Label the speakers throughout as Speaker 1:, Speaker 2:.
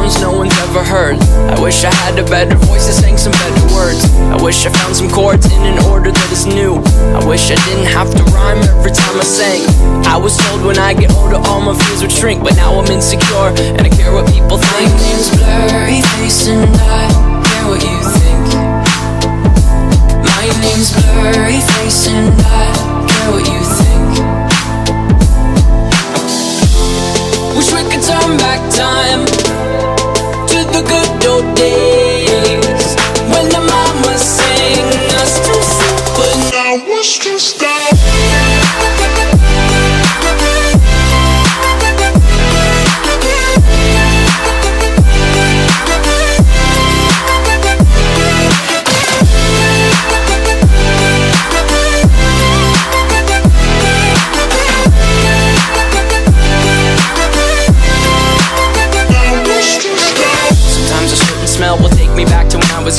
Speaker 1: sounds no one's ever heard. I wish I had a better voice that sang some better words. I wish I found some chords in an order that is new. I wish I didn't have to rhyme every time I sang. I was told when I get older all my fears would shrink, but now I'm insecure and I care what people think.
Speaker 2: My name's Blurryface and I care what you think. My name's Blurryface and I care what you think. Wish we could turn back time to the good old days when the mama sang us to sleep, but now it's just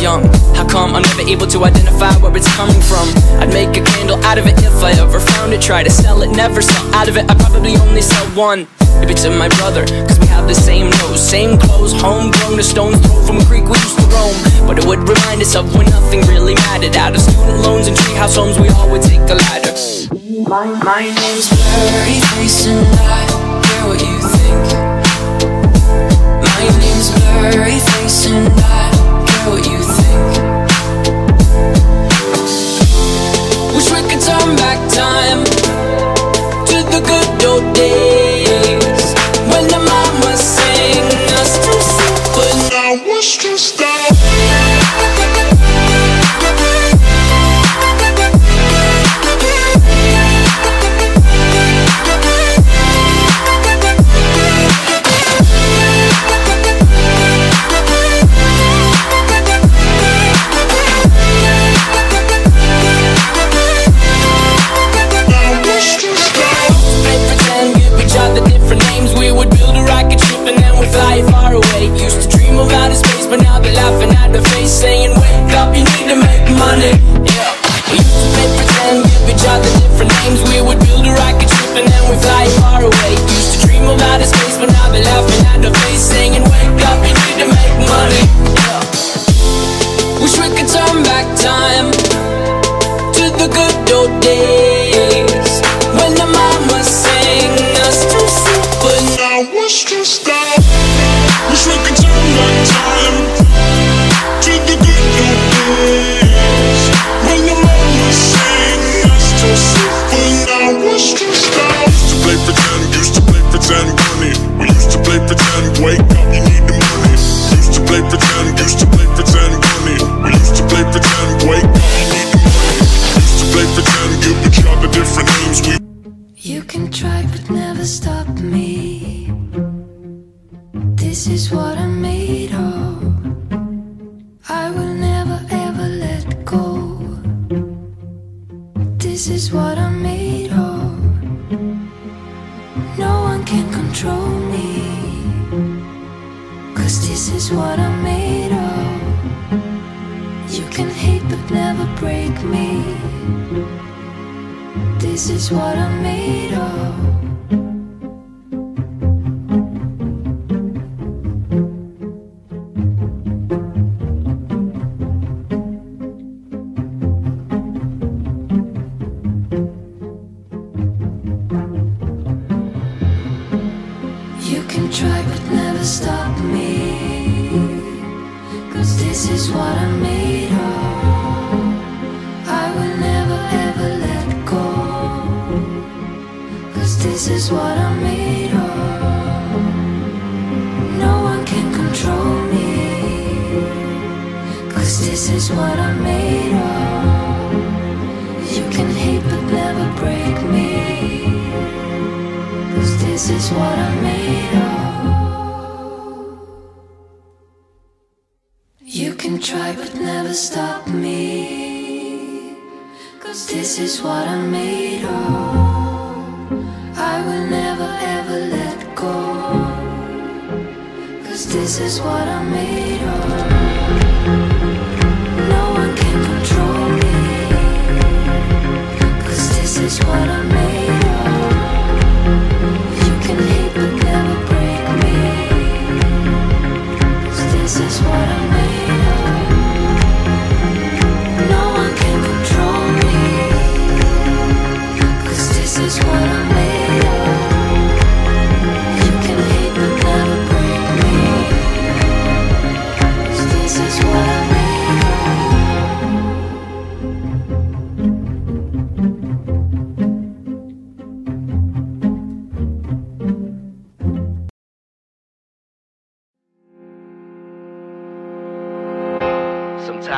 Speaker 2: young. How come I'm never able to identify where it's coming from? I'd make a candle out of it if I ever found it. Try to sell it, never sell out of it. I probably only sell one. Maybe to my brother, cause we have the same nose, same clothes, homegrown, a stone's throw from a creek we used to roam. But it would remind us of when nothing really mattered. Out of student loans and treehouse homes, we all would take a ladder. My name's Blurryface and I care what you think. My name's Blurryface and I care what you think. Wish we could turn back time to the good old days when the mama sang us to sleep, but now it's just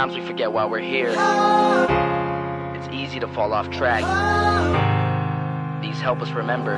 Speaker 1: Sometimes we forget why we're here. It's easy to fall off track. These help us remember.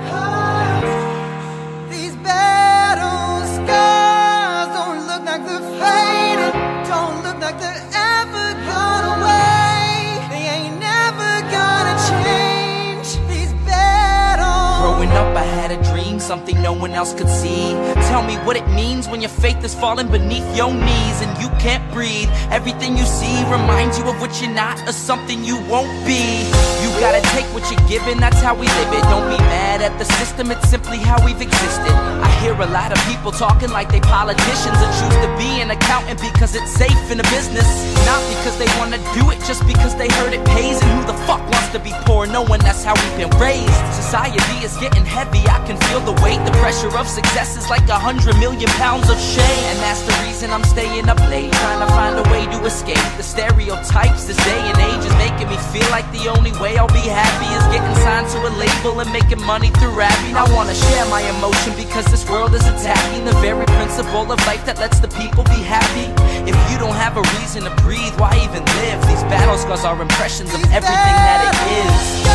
Speaker 3: These battle scars don't look like they're fading, don't look like they're ever gone away. They ain't never gonna change. These battles.
Speaker 4: Growing up I had a dream, something no one else could see. Tell me what it means when your faith is falling beneath your knees and you can't breathe. Everything you see reminds you of what you're not or something you won't be. You gotta take what you're given, that's how we live it. Don't be mad at the system, it's simply how we've existed. I hear a lot of people talking like they politicians and choose to be an accountant because it's safe in the business. Not because they wanna do it, just because they heard it pays. And who the fuck wants to be poor knowing that's how we've been raised? Society is getting heavy, I can feel the weight. The pressure of success is like 100 million pounds of shame. And that's the reason I'm staying up late, trying to find a way to escape the stereotypes this day and age is making me feel like the only way I'll be happy is getting signed to a label and making money through rapping. I wanna share my emotion because this world is attacking the very principle of life that lets the people be happy. If you don't have a reason to breathe, why even live? These battle scars are impressions of everything that it is.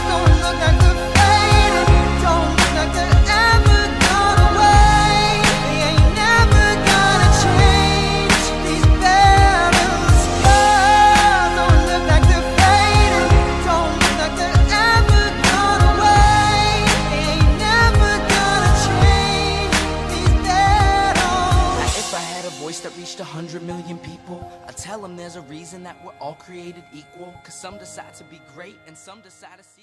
Speaker 3: Don't look like they're fading, don't look like they're ever gone away. They ain't never gonna change. These battle scars don't look like they're fading, don't look like they're ever gone away. They ain't never gonna change. These battles.
Speaker 4: Now, if I had a voice that reached 100 million people, I'd tell them there's a reason that we're all created equal. Cause some decide to be great and some decide to see